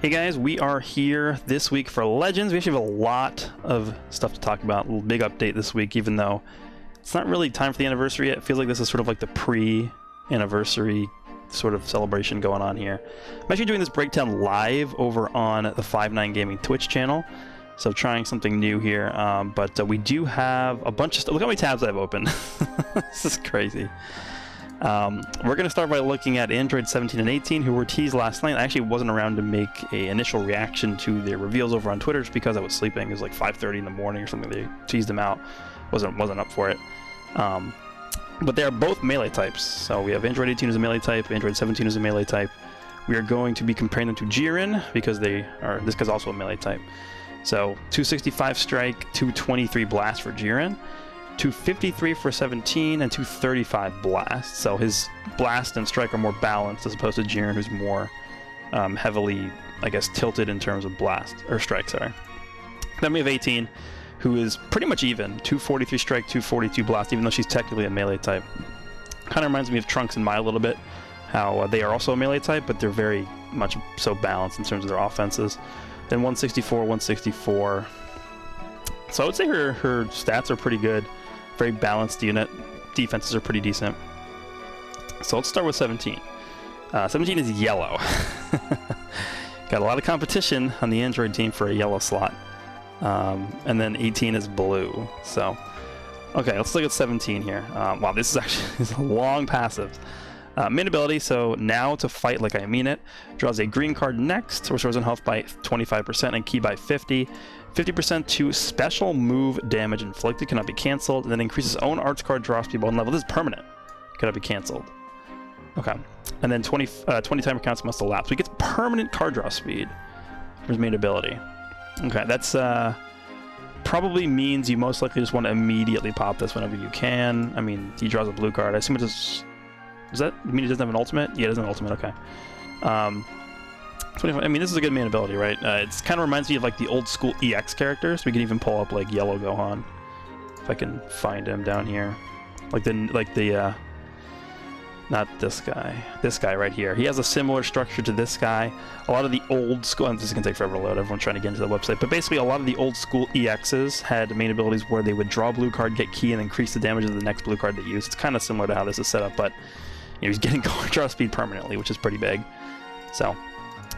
Hey guys, we are here this week for Legends. We actually have a lot of stuff to talk about. A little big update this week, even though it's not really time for the anniversary yet. It feels like this is sort of like the pre-anniversary sort of celebration going on here. I'm actually doing this breakdown live over on the 5-9 Gaming Twitch channel. So trying something new here, but we do have a bunch of stuff. Look how many tabs I have open. This is crazy. We're going to start by looking at Android 17 and 18, who were teased last night. I actually wasn't around to make an initial reaction to their reveals over on Twitter just because I was sleeping. It was like 5:30 in the morning or something. They teased them out. Wasn't up for it. But they are both melee types. So we have Android 18 as a melee type, Android 17 as a melee type. We are going to be comparing them to Jiren because this guy's also a melee type. So 265 strike, 223 blast for Jiren. 253 for 17 and 235 blast. So his blast and strike are more balanced as opposed to Jiren, who's more heavily, I guess, tilted in terms of blast or strike. Sorry. Then we have 18, who is pretty much even. 243 strike, 242 blast, even though she's technically a melee type. Kind of reminds me of Trunks and Mai a little bit. How they are also a melee type, but they're very much so balanced in terms of their offenses. Then 164, 164. So I would say her stats are pretty good. Very balanced unit. Defenses are pretty decent. So let's start with 17. 17 is yellow. Got a lot of competition on the Android team for a yellow slot. And then 18 is blue. So, okay, let's look at 17 here. Wow, this is actually a long passive. Main ability, so now to fight like I mean it. Draws a green card next, restores on health by 25% and ki by 50. 50% to special move damage inflicted, cannot be cancelled, and then increases own arts card draw speed one level. This is permanent, cannot be cancelled. Okay, and then 20 timer counts must elapse. So he gets permanent card draw speed for his main ability. Okay, that's probably means you most likely just want to immediately pop this whenever you can. I mean, he draws a blue card. I assume it does that mean he doesn't have an ultimate? Yeah, it doesn't have an ultimate, okay. 25, I mean, this is a good main ability, right? It kind of reminds me of like the old school EX characters. We can even pull up like Yellow Gohan, if I can find him down here. Not this guy right here. He has a similar structure to this guy. A lot of the old school, and this is gonna take forever to load, everyone's trying to get into the website, but basically a lot of the old school EXs had main abilities where they would draw a blue card, get ki, and increase the damage of the next blue card they use. It's kind of similar to how this is set up, but you know, he's getting card draw speed permanently, which is pretty big. So,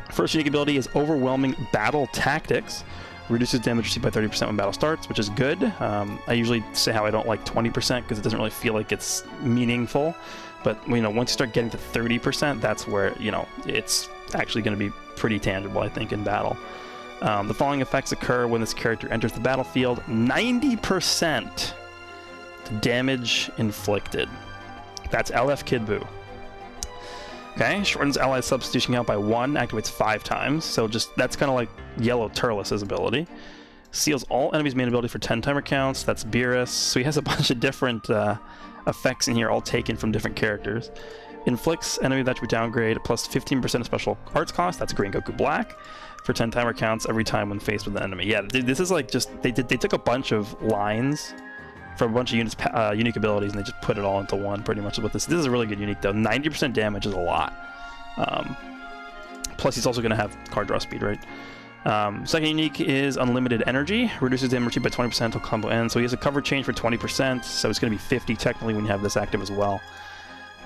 first unique ability is Overwhelming Battle Tactics. Reduces damage received by 30% when battle starts, which is good. I usually say how I don't like 20% because it doesn't really feel like it's meaningful. But you know, once you start getting to 30%, that's where, you know, it's actually going to be pretty tangible, I think, in battle. The following effects occur when this character enters the battlefield. 90% damage inflicted. That's LF Kid Buu. Okay, shortens ally substitution count by 1, activates 5 times, so just that's kind of like Yellow Turles' ability. Seals all enemies' main ability for 10 timer counts, that's Beerus, so he has a bunch of different effects in here, all taken from different characters. Inflicts enemy that we downgrade, plus 15% of special arts cost, that's Green Goku Black, for 10 timer counts every time when faced with an enemy. Yeah, this is like just, they took a bunch of lines for a bunch of units, unique abilities, and they just put it all into one, pretty much. With this is a really good unique, though. 90% damage is a lot. Plus, he's also going to have card draw speed, right? Second unique is Unlimited Energy. Reduces damage by 20% until combo ends. So he has a cover change for 20%, so it's going to be 50 technically when you have this active as well.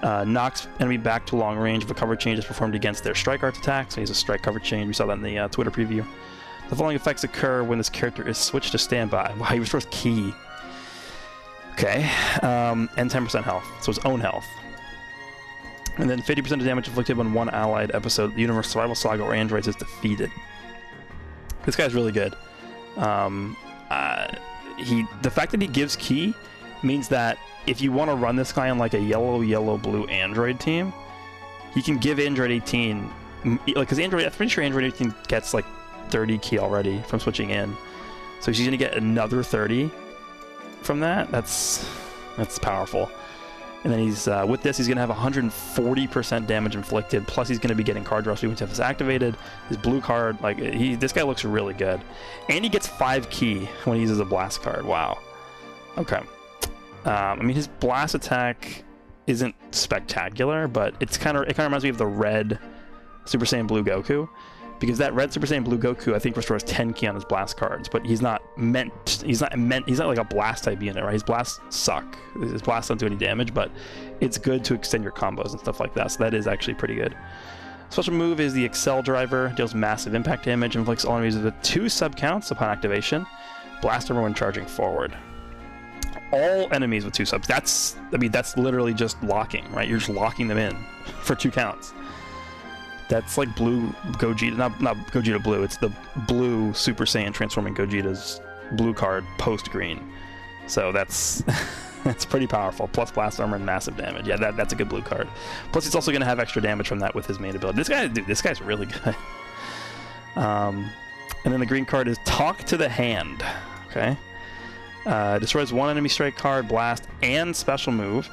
Knocks enemy back to long range if a cover change is performed against their strike art attack. So he has a strike cover change. We saw that in the Twitter preview. The following effects occur when this character is switched to standby. Wow, he restores ki. Okay, and 10% health, so his own health. And then 50% of damage inflicted when one allied episode of the Universe Survival Saga or Androids is defeated. This guy's really good. The fact that he gives ki means that if you want to run this guy on like a yellow-blue Android team, he can give Android 18, like, because I'm pretty sure Android 18 gets like 30 ki already from switching in. So she's gonna get another 30 from that. That's powerful. And then he's with this, he's gonna have 140% damage inflicted. Plus, he's gonna be getting card draw speed once it's activated. His blue card, like this guy looks really good, and he gets 5 ki when he uses a blast card. Wow. Okay. I mean, his blast attack isn't spectacular, but it kind of reminds me of the red Super Saiyan Blue Goku. because that red Super Saiyan Blue Goku I think restores 10 ki on his blast cards, but he's not like a blast type unit, right? His blasts suck. His blasts don't do any damage, but it's good to extend your combos and stuff like that. So that is actually pretty good. Special move is the Excel Driver, deals massive impact damage, inflicts all enemies with 2 sub counts upon activation. Blast everyone charging forward. All enemies with 2 subs. That's literally just locking, right? You're just locking them in for 2 counts. That's like blue Gogeta, not Gogeta Blue. It's the blue Super Saiyan transforming Gogeta's blue card post green. So that's that's pretty powerful. Plus blast armor and massive damage. Yeah, that's a good blue card. Plus he's also going to have extra damage from that with his main ability. This guy's really good. And then the green card is Talk to the Hand. Okay. Destroys 1 enemy strike card, blast, and special move.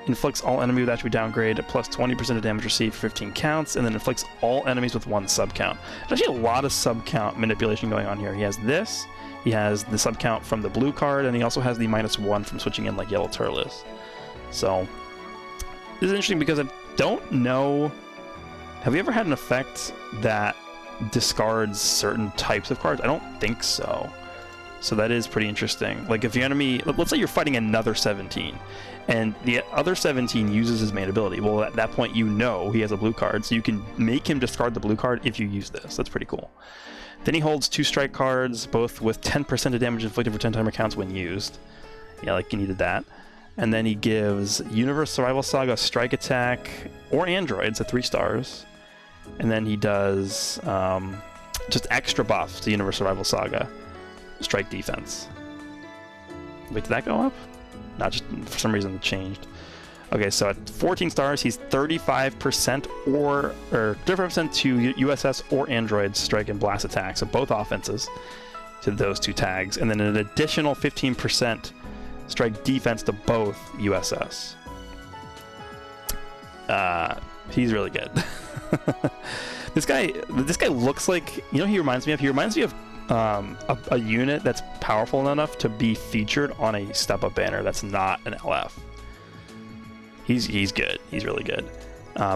Inflicts all enemy with attribute downgrade plus 20% of damage received for 15 counts, and then inflicts all enemies with 1 sub count. There's actually a lot of sub count manipulation going on here. He has this, he has the sub count from the blue card, and he also has the -1 from switching in like Yellow Turles. So this is interesting because I don't know. Have we ever had an effect that discards certain types of cards? I don't think so. So that is pretty interesting. Like if the enemy, let's say you're fighting another 17, and the other 17 uses his main ability. Well, at that point, you know he has a blue card, so you can make him discard the blue card if you use this. That's pretty cool. Then he holds 2 strike cards, both with 10% of damage inflicted for 10 timer counts when used. Yeah, like you needed that. And then he gives Universe Survival Saga Strike Attack or Androids at 3 stars. And then he does just extra buffs to Universe Survival Saga Strike Defense. Wait, did that go up? Not just for some reason it changed. Okay, so at 14 stars, he's 35% or 35% to USS or Android strike and blast attack. So both offenses to those 2 tags, and then an additional 15% strike defense to both USS. He's really good. This guy looks like, you know who he reminds me of? He reminds me of a unit that's powerful enough to be featured on a step-up banner that's not an LF. He's good. He's really good.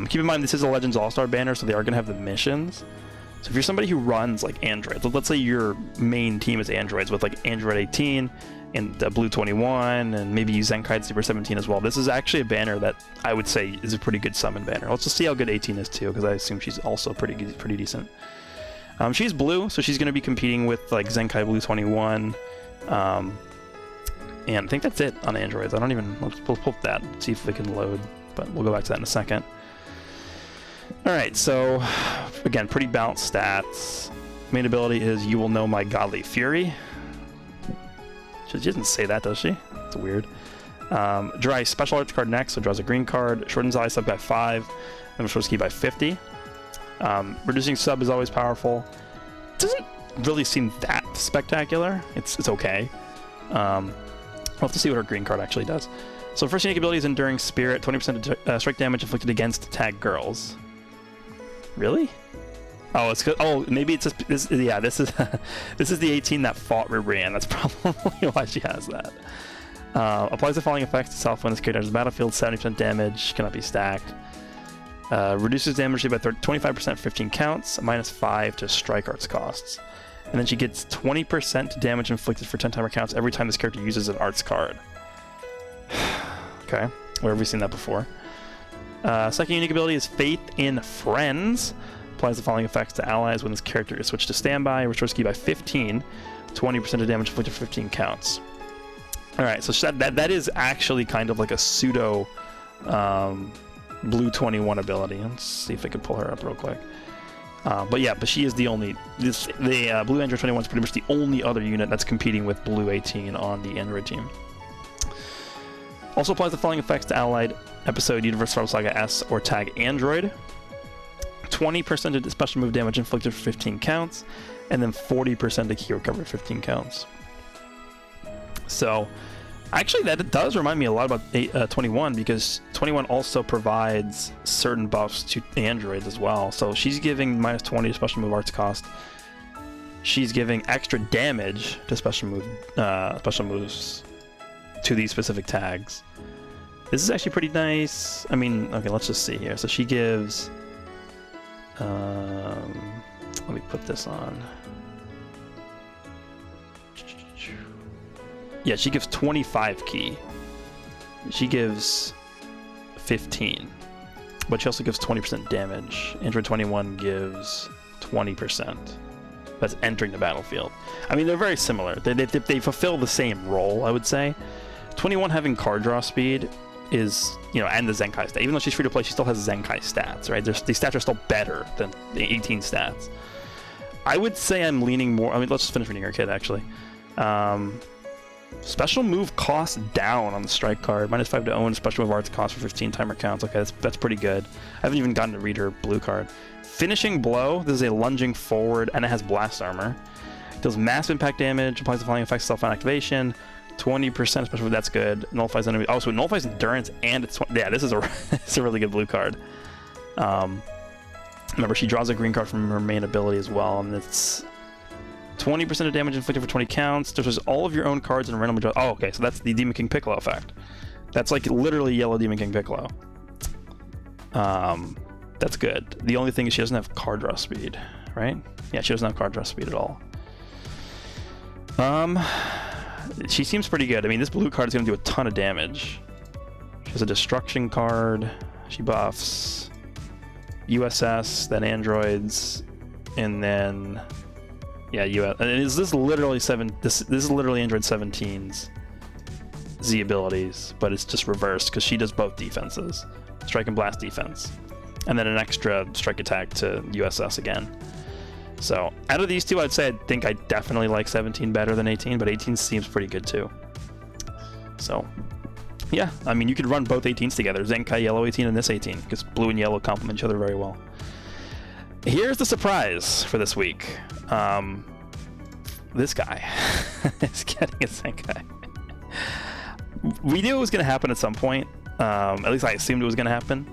Keep in mind this is a Legends All-Star banner, so they are going to have the missions. So if you're somebody who runs like androids, let's say your main team is androids with like Android 18 and Blue 21 and maybe Zenkai Super 17 as well. This is actually a banner that I would say is a pretty good summon banner. Let's just see how good 18 is too, because I assume she's also pretty decent. She's blue, so she's going to be competing with like Zenkai Blue 21. And I think that's it on androids. I don't even, we'll pull that, see if they can load, but we'll go back to that in a second. Alright, so again, pretty balanced stats. Main ability is You Will Know My Godly Fury. She doesn't say that, does she? It's weird. Draw a special arts card next, so draws a green card. Shortens eye sub by 5, and restores ki by 50. Reducing sub is always powerful. Doesn't really seem that spectacular. It's okay. We'll have to see what her green card actually does. So first unique ability is Enduring Spirit, 20% strike damage inflicted against tag girls. Really? Oh, it's good. Oh, maybe it's just this. Yeah, this is this is the 18 that fought Ribrianne. That's probably why she has that. Applies the following effects to self when this character enters the battlefield. 70% damage, cannot be stacked. Reduces damage by 25% 15 counts, -5 to strike arts costs. And then she gets 20% damage inflicted for 10 timer counts every time this character uses an arts card. Okay, where have we seen that before? Second unique ability is Faith in Friends. Applies the following effects to allies when this character is switched to standby. Restores ki by 15, 20% of damage inflicted for 15 counts. Alright, so that is actually kind of like a pseudo Blue 21 ability. Let's see if I can pull her up real quick. But yeah, but she is the only, the Blue Android 21 is pretty much the only other unit that's competing with Blue 18 on the Android team. Also applies the following effects to allied episode Universe Survival Saga S or tag Android. 20% of special move damage inflicted for 15 counts, and then 40% of ki recovery for 15 counts. So, actually that does remind me a lot about 21, because 21 also provides certain buffs to androids as well. So she's giving -20 to special move arts cost. She's giving extra damage to special moves to these specific tags. This is actually pretty nice. I mean, okay, let's just see here. So she gives Let me put this on. Yeah, she gives 25 ki. She gives 15. But she also gives 20% damage. Android 21 gives 20%. That's entering the battlefield. I mean, they're very similar. They fulfill the same role, I would say. 21 having card draw speed is, you know, and the Zenkai stat. Even though she's free to play, she still has Zenkai stats, right? These stats are still better than the 18 stats. I would say I'm leaning more. I mean, let's just finish reading her kit, actually. Special move cost down on the strike card. -5 to own. Special move arts cost for 15 timer counts. Okay, that's pretty good. I haven't even gotten to read her blue card. Finishing blow. This is a lunging forward, and it has blast armor. Deals massive impact damage. Applies the following effects self on activation. 20% special move. That's good. Nullifies enemy. Oh, so it nullifies endurance, and it's yeah. This is a it's a really good blue card. Remember, she draws a green card from her main ability as well, and it's 20% of damage inflicted for 20 counts. There's all of your own cards and randomly draw. Oh, okay, so that's the Demon King Piccolo effect. That's like literally yellow Demon King Piccolo. That's good. The only thing is she doesn't have card draw speed, right? Yeah, she doesn't have card draw speed at all. She seems pretty good. I mean, this blue card is going to do a ton of damage. She has a destruction card. She buffs USS, then androids, and then yeah, US. And is this literally This is literally Android 17's Z abilities, but it's just reversed because she does both defenses, strike and blast defense, and then an extra strike attack to USS again. So out of these two, I'd say I think I definitely like 17 better than 18, but 18 seems pretty good too. So yeah, I mean, you could run both 18s together, Zenkai yellow 18 and this 18, because blue and yellow complement each other very well. Here's the surprise for this week. This guy is getting a Zenkai. We knew it was going to happen at some point. At least I assumed it was going to happen,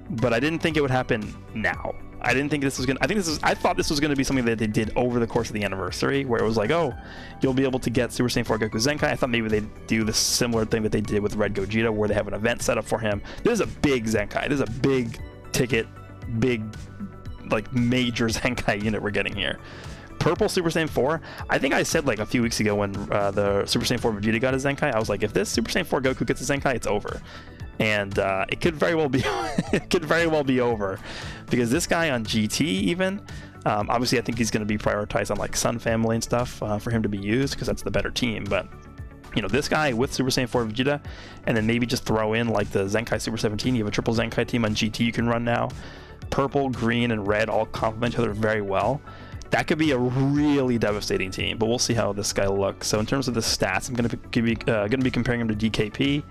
but I didn't think it would happen now. I didn't think this was going to... I thought this was going to be something that they did over the course of the anniversary, where it was like, oh, you'll be able to get Super Saiyan 4 Goku Zenkai. I thought maybe they'd do the similar thing that they did with Red Gogeta, where they have an event set up for him. This is a big Zenkai. This is a big ticket, big, like, major Zenkai unit we're getting here. Purple Super Saiyan 4, I think I said like a few weeks ago when the Super Saiyan 4 Vegeta got a Zenkai, I was like, if this Super Saiyan 4 Goku gets a Zenkai, it's over. And it could very well be it could very well be over, because this guy on GT even, obviously I think he's going to be prioritized on like Sun Family and stuff for him to be used, because that's the better team. But you know, this guy with Super Saiyan 4 Vegeta, and then maybe just throw in like the Zenkai Super 17, you have a triple Zenkai team on GT you can run now. Purple, green, and red all complement each other very well. That could be a really devastating team, but we'll see how this guy looks. So in terms of the stats, I'm going to be comparing him to DKP,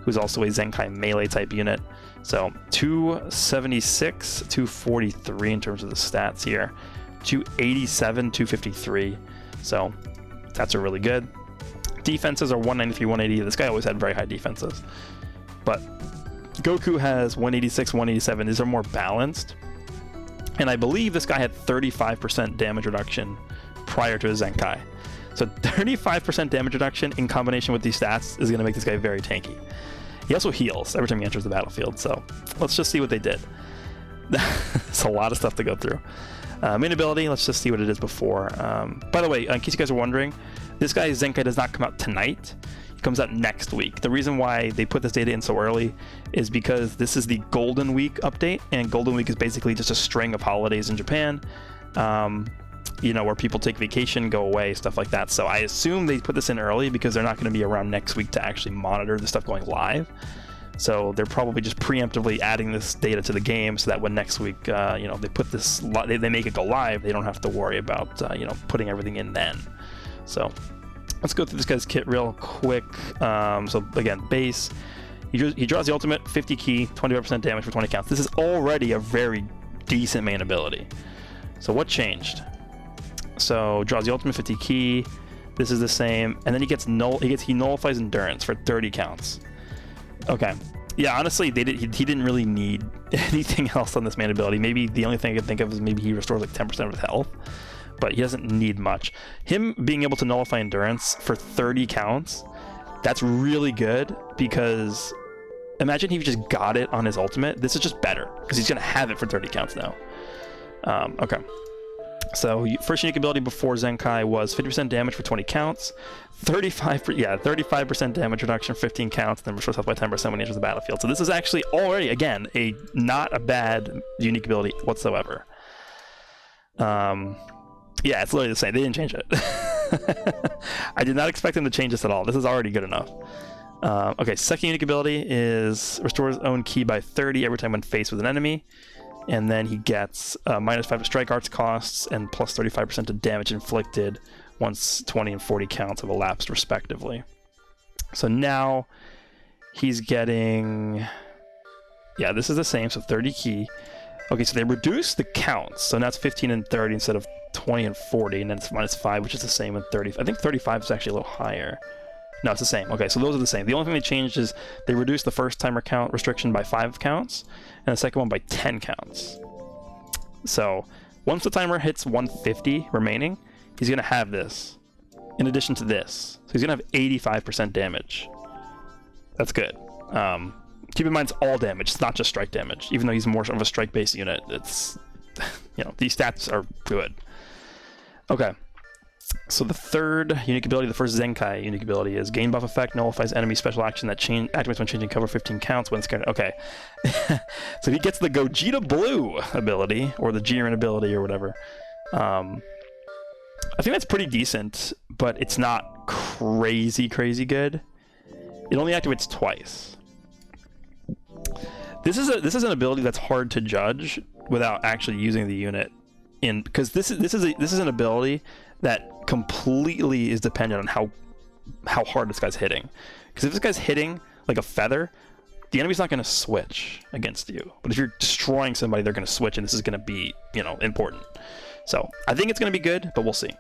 who's also a Zenkai melee type unit. So 276, 243 in terms of the stats here. 287, 253. So that's a really good. Defenses are 193, 180. This guy always had very high defenses. But Goku has 186, 187. These are more balanced. And I believe this guy had 35% damage reduction prior to his Zenkai. So 35% damage reduction in combination with these stats is going to make this guy very tanky. He also heals every time he enters the battlefield, so let's just see what they did. It's a lot of stuff to go through. Main ability, let's just see what it is before. By the way, in case you guys are wondering, this guy's Zenkai does not come out tonight. It comes out next week. The reason why they put this data in so early is because this is the Golden Week update, and Golden Week is basically just a string of holidays in Japan, you know, where people take vacation, go away, stuff like that. So I assume they put this in early because they're not going to be around next week to actually monitor the stuff going live. So they're probably just preemptively adding this data to the game so that when next week, you know, they put this, they make it go live, they don't have to worry about, you know, putting everything in then. So let's go through this guy's kit real quick. So again, base, he draws the ultimate, 50 ki, 25% damage for 20 counts. This is already a very decent main ability. So what changed? So draws the ultimate, 50 ki. This is the same, and then he nullifies endurance for 30 counts. Okay, yeah, honestly, he didn't really need anything else on this main ability. Maybe the only thing I could think of is maybe he restores like 10% of his health, but he doesn't need much. Him being able to nullify endurance for 30 counts, that's really good, because imagine he just got it on his ultimate. This is just better because he's gonna have it for 30 counts now. Okay. So first unique ability before Zenkai was 50% damage for 20 counts, 35% damage reduction for 15 counts, and then restores health by 10% when he enters the battlefield. So this is actually already, again, not a bad unique ability whatsoever. Yeah, it's literally the same. They didn't change it. I did not expect them to change this at all. This is already good enough. Okay, second unique ability is restores own ki by 30 every time when faced with an enemy. And then he gets -5 to strike arts costs and plus 35% to damage inflicted once 20 and 40 counts have elapsed respectively. So now he's getting, yeah, this is the same, so 30 ki. Okay, so they reduce the counts, so now it's 15 and 30 instead of 20 and 40, and then it's -5, which is the same with 30. I think 35 is actually a little higher. No, it's the same. Okay, so those are the same. The only thing they changed is they reduced the first timer count restriction by 5 counts, and the second one by 10 counts. So once the timer hits 150 remaining, he's going to have this, in addition to this. So he's going to have 85% damage. That's good. Keep in mind it's all damage, it's not just strike damage. Even though he's more of a strike-based unit, it's, you know, these stats are good. Okay. So the third unique ability, the first Zenkai unique ability, is gain buff effect nullifies enemy special action that activates when changing cover 15 counts when scared. Okay. So he gets the Gogeta Blue ability, or the Jiren ability, or whatever. I think that's pretty decent, but it's not crazy good. It only activates twice. This is an ability that's hard to judge without actually using the unit in, because this is an ability that completely is dependent on how hard this guy's hitting. Because if this guy's hitting like a feather, the enemy's not going to switch against you. But if you're destroying somebody, they're going to switch, and this is going to be, you know, important. So I think it's going to be good, but we'll see.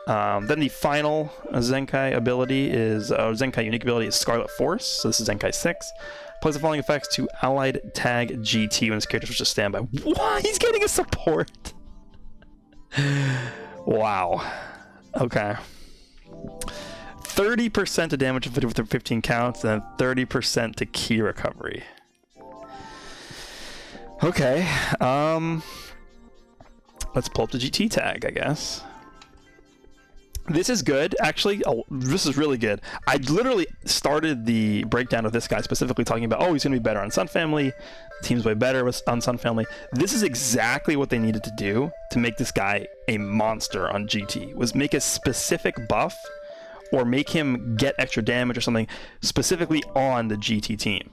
Then the final Zenkai ability is Zenkai unique ability is Scarlet Force. So this is Zenkai 6. Applies the following effects to allied tag GT when his character switches standby. What? He's getting a support. Wow. Okay. 30% to damage with 15 counts, and 30% to ki recovery. Okay. Let's pull up the GT tag, I guess. This is good, actually. Oh, this is really good. I literally started the breakdown of this guy specifically talking about, oh, he's going to be better on Sun Family. The team's way better on Sun Family. This is exactly what they needed to do to make this guy a monster on GT, was make a specific buff or make him get extra damage or something specifically on the GT team.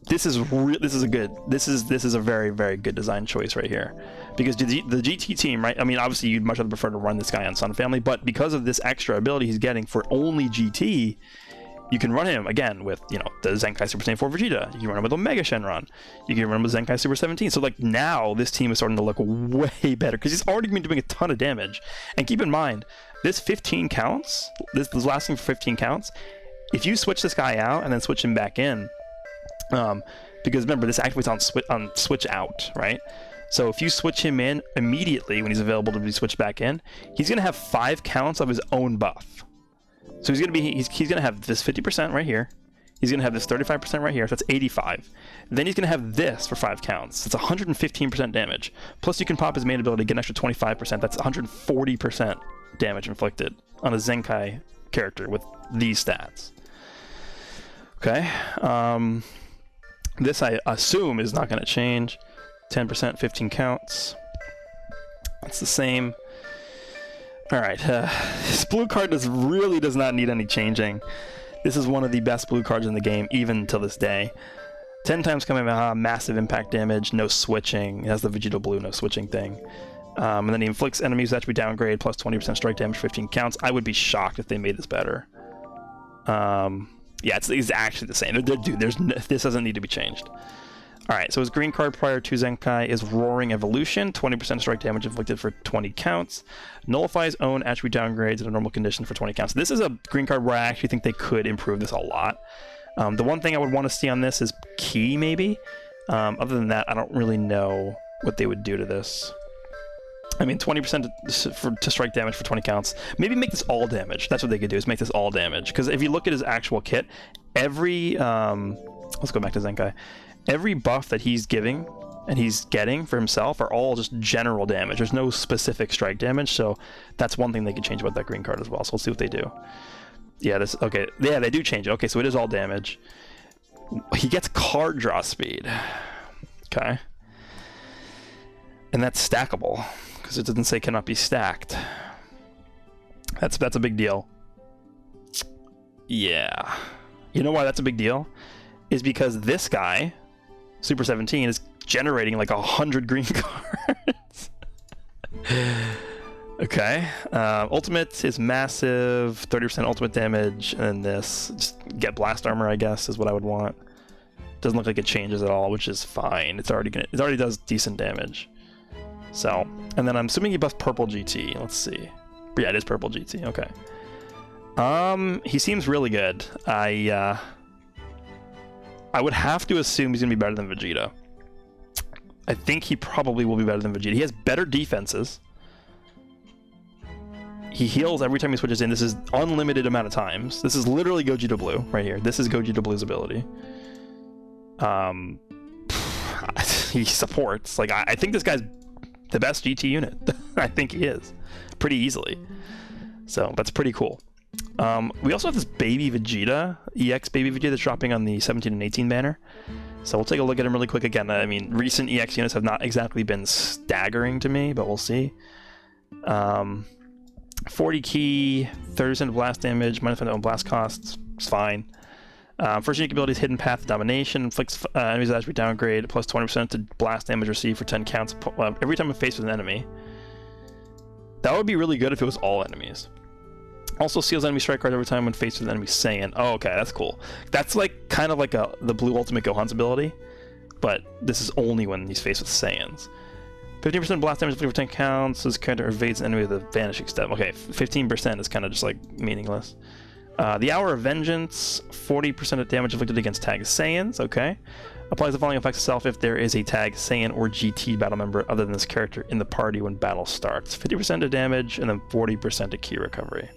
This is a very, very good design choice right here, because the GT team, right? I mean, obviously you'd much rather prefer to run this guy on Sun Family, but because of this extra ability he's getting for only GT, you can run him again with, you know, the Zenkai Super Saiyan 4 Vegeta. You can run him with Omega Shenron. You can run him with Zenkai Super 17. So like now this team is starting to look way better because he's already been doing a ton of damage. And keep in mind, this 15 counts. This is lasting for 15 counts. If you switch this guy out and then switch him back in. Because remember, this activates on switch out, right? So if you switch him in immediately when he's available to be switched back in, he's gonna have 5 counts of his own buff. So he's gonna have this 50% right here. He's gonna have this 35% right here. So that's 85. Then he's gonna have this for 5 counts. That's 115% damage. Plus you can pop his main ability to get an extra 25%. That's 140% damage inflicted on a Zenkai character with these stats. Okay. This, I assume, is not going to change. 10%, 15 counts. It's the same. Alright, this blue card really does not need any changing. This is one of the best blue cards in the game, even till this day. 10 times Kamehameha, massive impact damage, no switching. It has the Vegeta Blue, no switching thing. And then he inflicts enemies that should be downgrade, plus 20% strike damage, 15 counts. I would be shocked if they made this better. Yeah, it's actually the same. Dude, this doesn't need to be changed. Alright, so his green card prior to Zenkai is Roaring Evolution. 20% strike damage inflicted for 20 counts. Nullifies own attribute downgrades in a normal condition for 20 counts. This is a green card where I actually think they could improve this a lot. The one thing I would want to see on this is ki, maybe. Other than that, I don't really know what they would do to this. I mean, 20% to strike damage for 20 counts. Maybe make this all damage. That's what they could do, is make this all damage. Because if you look at his actual kit, every... let's go back to Zenkai. Every buff that he's giving and he's getting for himself are all just general damage. There's no specific strike damage, so that's one thing they can change about that green card as well. So let's see what they do. Yeah, this, okay, yeah, they do change it. Okay, so it is all damage. He gets card draw speed. Okay. And that's stackable, because it doesn't say cannot be stacked. That's a big deal. Yeah. You know why that's a big deal? Is because this guy, Super 17, is generating like 100 green cards. Okay. Ultimate is massive, 30% ultimate damage, and then this, just get blast armor, I guess, is what I would want. Doesn't look like it changes at all, which is fine. It already does decent damage. So, and then I'm assuming he buffs purple GT. Let's see. Yeah, it is purple GT. Okay. He seems really good. I would have to assume he's gonna be better than Vegeta. I think he probably will be better than Vegeta. He has better defenses. He heals every time he switches in. This is unlimited amount of times. This is literally Gogeta Blue right here. This is Gogeta Blue's ability. He supports. Like, I think this guy's the best GT unit. I think he is. Pretty easily. So, that's pretty cool. We also have this Baby Vegeta, EX Baby Vegeta, that's dropping on the 17 and 18 banner. So we'll take a look at him really quick again. I mean, recent EX units have not exactly been staggering to me, but we'll see. 40 key, 30% blast damage, -5 on blast costs. It's fine. First unique ability is Hidden Path of Domination. Inflicts enemies that attribute downgrade, plus 20% to blast damage received for 10 counts every time I'm faced with an enemy. That would be really good if it was all enemies. Also seals enemy strike cards every time when faced with an enemy Saiyan. Oh, okay, that's cool. That's like kind of like the Blue Ultimate Gohan's ability, but this is only when he's faced with Saiyans. 15% blast damage for 10 counts. This character evades an enemy with a vanishing step. Okay, 15% is kind of just like meaningless. The Hour of Vengeance, 40% of damage inflicted against tagged Saiyans. Okay. Applies the following effects itself if there is a tagged Saiyan or GT battle member other than this character in the party when battle starts. 50% of damage and then 40% of key recovery.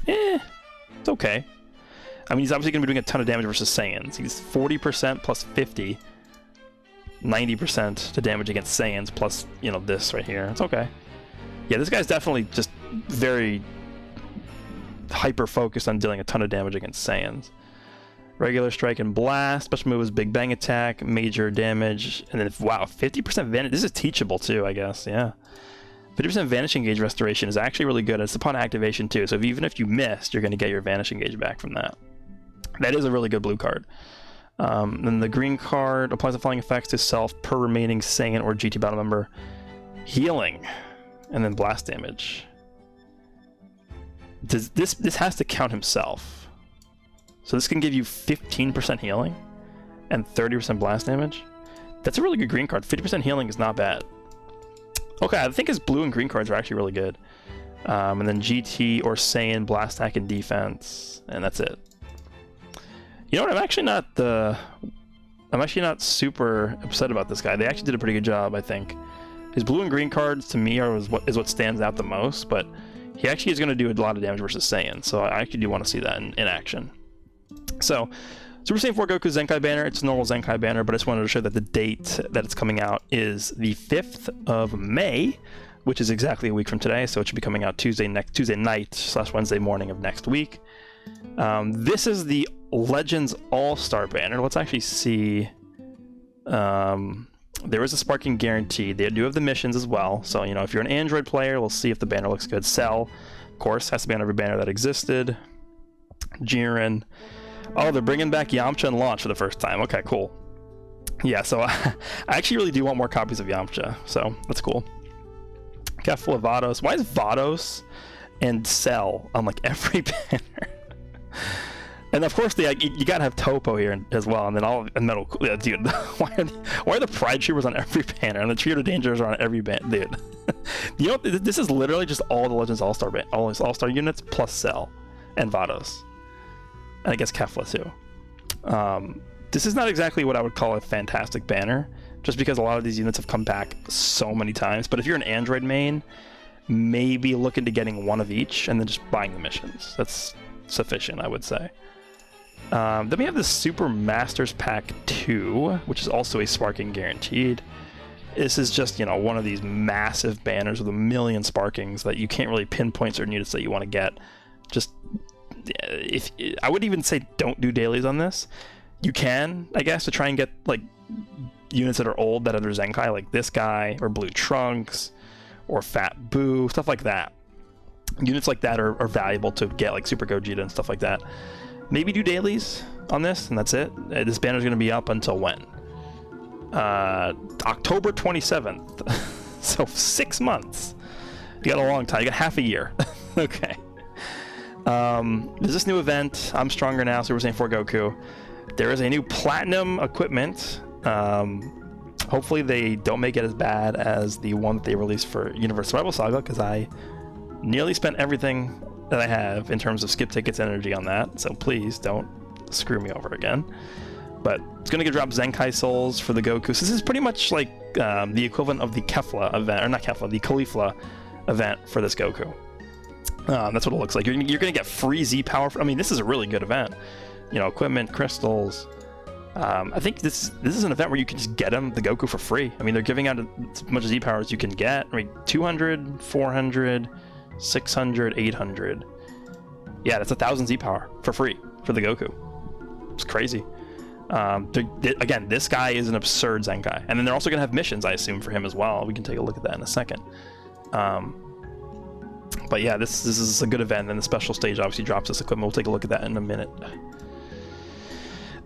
It's okay. I mean, he's obviously going to be doing a ton of damage versus Saiyans. He's 40% plus 50. 90% to damage against Saiyans plus, you know, this right here. It's okay. Yeah, this guy's definitely just very hyper-focused on dealing a ton of damage against Saiyans. Regular strike and blast. Special move is Big Bang attack, major damage, and then, wow, 50% vanish. This is teachable too, I guess, yeah. 50% Vanishing Gauge restoration is actually really good. It's upon activation too, so even if you missed, you're going to get your Vanishing Gauge back from that. That is a really good blue card. Then the green card applies the following effects to self per remaining Saiyan or GT battle member. Healing, and then blast damage. Does this has to count himself. So this can give you 15% healing and 30% blast damage. That's a really good green card. 50% healing is not bad. Okay, I think his blue and green cards are actually really good. And then GT or Saiyan, blast attack and defense, and that's it. You know what? I'm actually not super upset about this guy. They actually did a pretty good job, I think. His blue and green cards to me is what stands out the most, but he actually is going to do a lot of damage versus Saiyan, so I actually do want to see that in action. So, Super Saiyan 4 Goku Zenkai banner, it's a normal Zenkai banner, but I just wanted to show that the date that it's coming out is the 5th of May, which is exactly a week from today, so it should be coming out Tuesday night / Wednesday morning of next week. This is the Legends All-Star banner. Let's actually see. There is a sparking guarantee. They do have the missions as well, so you know, if you're an Android player, we'll see if the banner looks good. Cell, of course, has to be on every banner that existed. Jiren. Oh, they're bringing back Yamcha and Launch for the first time. Okay, cool. Yeah, so I actually really do want more copies of Yamcha, so that's cool. Kefla, Vados. Why is Vados and Cell on like every banner? And of course, you gotta have Topo here as well, and then all and Metal. Yeah, dude, why are the Pride Troopers on every banner, and the Trio of Dangers are on every banner, dude? You know, this is literally just all the Legends All-Star units plus Cell and Vados. And I guess Kefla too. This is not exactly what I would call a fantastic banner, just because a lot of these units have come back so many times. But if you're an Android main, maybe look into getting one of each and then just buying the missions. That's sufficient, I would say. Then we have the Super Masters Pack 2, which is also a sparking guaranteed. This is just, you know, one of these massive banners with a million sparkings that you can't really pinpoint certain units that you want to get. Just, if I would even say don't do dailies on this. You can, I guess, to try and get, like, units that are old that are Zenkai, like this guy, or Blue Trunks, or Fat Boo, stuff like that. Units like that are valuable to get, like Super Gogeta and stuff like that. Maybe do dailies on this, and that's it. This banner is going to be up until when? October 27th. So 6 months. You got a long time. You got half a year. Okay. There's this new event, I'm Stronger Now, Super Saiyan 4 Goku. There is a new Platinum equipment. Hopefully they don't make it as bad as the one that they released for Universe Survival Saga, because I nearly spent everything that I have in terms of skip tickets energy on that, so please don't screw me over again. But it's going to drop Zenkai Souls for the Goku. So this is pretty much like the equivalent of the Kefla event, or not Kefla, the Caulifla event for this Goku. That's what it looks like. You're going to get free Z power. I mean, this is a really good event. You know, equipment, crystals. I think this is an event where you can just get the Goku for free. I mean, they're giving out as much Z power as you can get. I mean, 200, 400, 600, 800. Yeah, that's 1,000 Z power for free for the Goku. It's crazy. Again, this guy is an absurd Zenkai. And then they're also going to have missions, I assume, for him as well. We can take a look at that in a second. But yeah, this is a good event, and the special stage obviously drops this equipment. We'll take a look at that in a minute.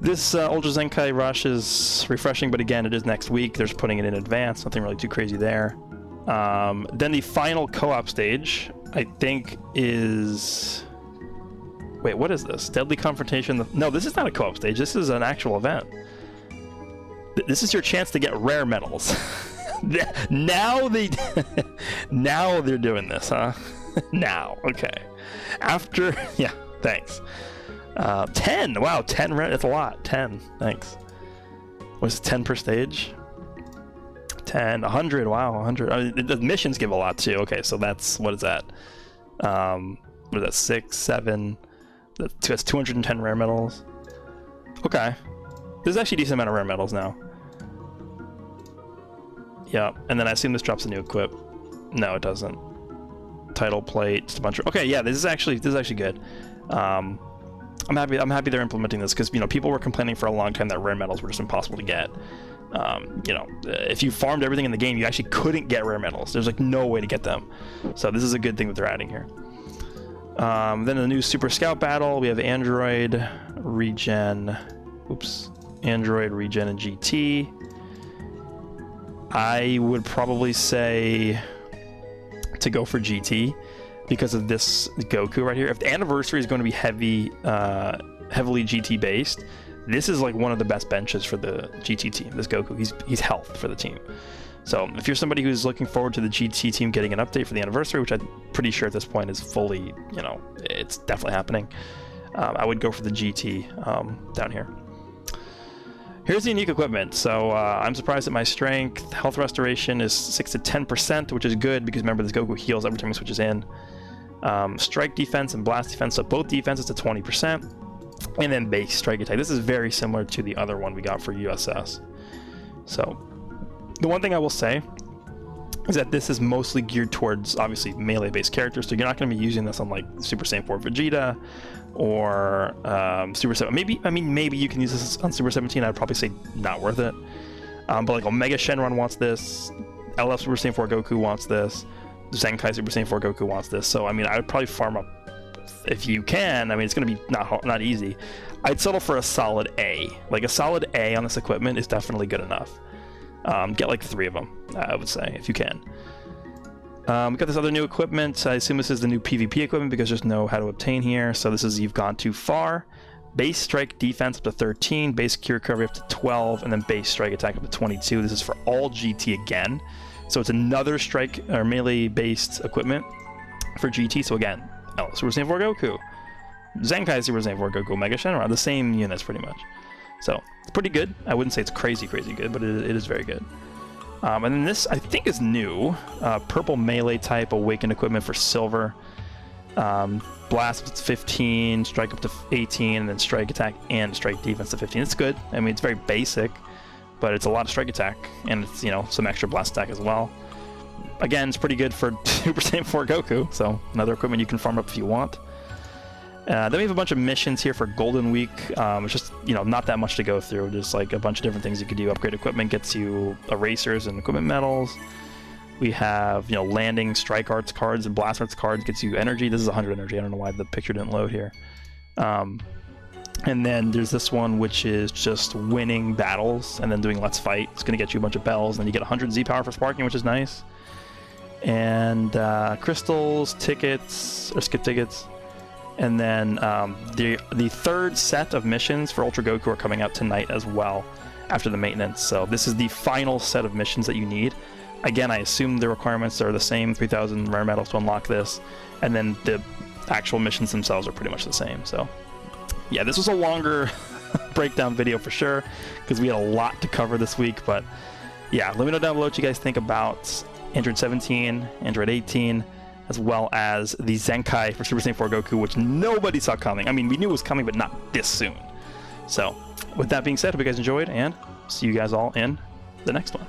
This Ultra Zenkai Rush is refreshing, but again, it is next week. They're just putting it in advance. Nothing really too crazy there. Then the final co-op stage, I think, is... Wait, what is this? Deadly Confrontation? No, this is not a co-op stage. This is an actual event. This is your chance to get rare medals. Now now they're doing this, huh? Now, okay. After, yeah, thanks. 10, wow, 10 rare, that's a lot. 10, thanks. What's 10 per stage? 10, 100, wow, 100. I mean, the missions give a lot too. Okay, so that's, what is that? What is that, 6, 7, that's 210 rare medals. Okay. There's actually a decent amount of rare medals now. Yeah, and then I assume this drops a new equip. No, it doesn't. Title plate, just a bunch of... Okay, yeah, this is actually good. I'm happy they're implementing this, because, you know, people were complaining for a long time that rare medals were just impossible to get. You know, if you farmed everything in the game, you actually couldn't get rare medals. There's like no way to get them. So this is a good thing that they're adding here. Then a new Super Scout battle. We have Android, Regen, Android, Regen, and GT. I would probably say to go for GT because of this Goku right here. If the anniversary is going to be heavily GT based, this is like one of the best benches for the GT team. This Goku, he's health for the team. So if you're somebody who's looking forward to the GT team getting an update for the anniversary, which I'm pretty sure at this point is fully, you know, it's definitely happening, I would go for the GT down here. Here's the unique equipment. So I'm surprised that my strength health restoration is 6 to 10%, which is good because remember this Goku heals every time he switches in. Strike defense and blast defense, so both defenses to 20%, and then base strike attack. This is very similar to the other one we got for USS. So the one thing I will say is that this is mostly geared towards obviously melee based characters, so you're not going to be using this on like Super Saiyan 4 Vegeta or Super 7. Maybe you can use this on Super 17. I'd probably say not worth it. But like Omega Shenron wants this, LF Super Saiyan 4 Goku wants this, Zenkai Super Saiyan 4 Goku wants this. So I mean, I would probably farm up if you can. I mean, it's going to be not easy. I'd settle for a solid A. Like a solid A on this equipment is definitely good enough. Get like 3 of them, I would say, if you can. We got this other new equipment. I assume this is the new PvP equipment because there's no how to obtain here. So this is You've Gone Too Far. Base strike defense up to 13, base cure recovery up to 12, and then base strike attack up to 22. This is for all GT again. So it's another strike or melee based equipment for GT. So again, Super Saiyan 4 Goku, Zenkai Super Saiyan 4 Goku, Mega Shenron, the same units pretty much. So it's pretty good. I wouldn't say it's crazy good, but it is very good. And then this, I think, is new. Purple melee type awakened equipment for silver. Blast up to 15, strike up to 18, and then strike attack and strike defense to 15. It's good. I mean, it's very basic, but it's a lot of strike attack, and it's, you know, some extra blast attack as well. Again, it's pretty good for Super Saiyan 4 Goku, so another equipment you can farm up if you want. Then we have a bunch of missions here for Golden Week. It's just, you know, not that much to go through. Just like a bunch of different things you could do. Upgrade equipment gets you erasers and equipment medals. We have, you know, landing strike arts cards and blast arts cards gets you energy. This is 100 energy. I don't know why the picture didn't load here. And then there's this one, which is just winning battles and then doing Let's Fight. It's going to get you a bunch of bells. And then you get 100 Z power for sparking, which is nice. And crystals, tickets, or skip tickets. And then the third set of missions for Ultra Goku are coming out tonight as well after the maintenance. So this is the final set of missions that you need. Again, I assume the requirements are the same, 3,000 rare medals to unlock this, and then the actual missions themselves are pretty much the same. So yeah, this was a longer breakdown video for sure, because we had a lot to cover this week. But yeah, let me know down below what you guys think about Android 17, Android 18, as well as the Zenkai for Super Saiyan 4 Goku, which nobody saw coming. I mean, we knew it was coming, but not this soon. So with that being said, hope you guys enjoyed, and see you guys all in the next one.